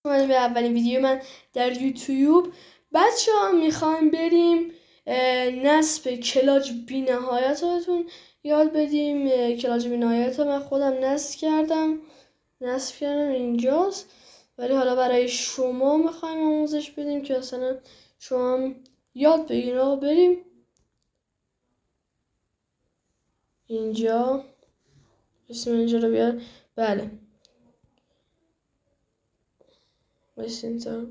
من به اولین ویدیو من در یوتیوب. بچه ها میخوایم بریم نصب کلاج بی نهایت هاتون یاد بدیم. کلاج بی نهایت من خودم نصب کردم اینجاست، ولی حالا برای شما میخوایم آموزش بدیم که مثلا شما هم یاد بگیرین. آقا بریم اینجا، اسم اینجا رو بیار. بله بایستین تا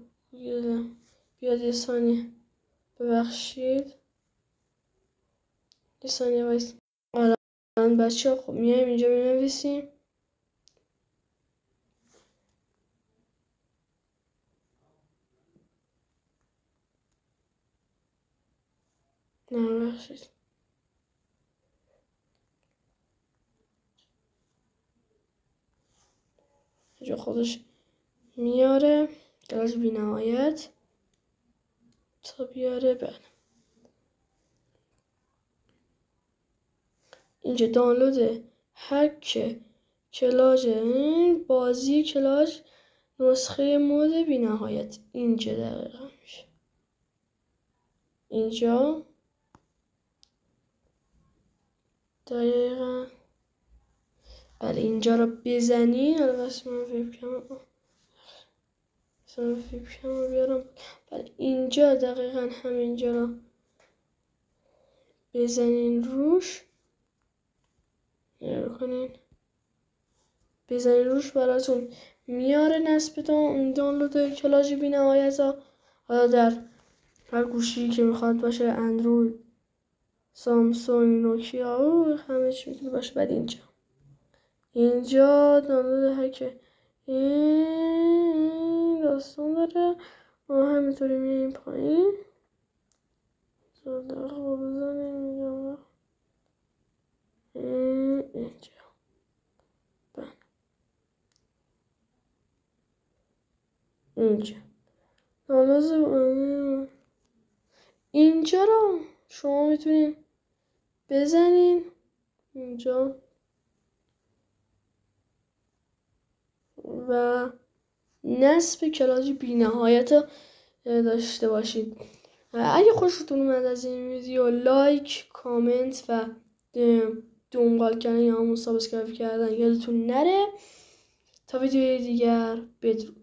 بیاد یه ثانیه، ببخشید یه ثانیه بایست. الان بچه ها خب میایم اینجا بنویسیم نه ببخشید اینجا خودش میاره کلاج بی نهایت تا بیاره. بله اینجا دانلود هک کلاج بازی کلاج نسخه مود بی نهایت. اینجا دقیقا میشه اینجا دقیقا. بله اینجا رو بزنین. حالا بس من ویبکم رو بیارم. بله اینجا دقیقا همینجا رو بزنین روش، بزنین روش براتون میاره نصب دانلود کلاج بی نهایت ها. حالا در هر گوشی که میخواد باشه، اندروید، سامسونگ، نوکیا و همه چی میتونه باشه. بعد اینجا دانلود هک این داستان داره. ما همینطوری میاییم پایین دقیقه بزنیم اینجا. اینجا اینجا رو شما میتونین بزنین اینجا و نصب کلاج بی نهایت داشته باشید. اگه خوشتون اومد از این ویدیو لایک، کامنت و دنبال کردن یا همون سابسکرایب کردن یادتون نره. تا ویدیوی دیگر بدرود.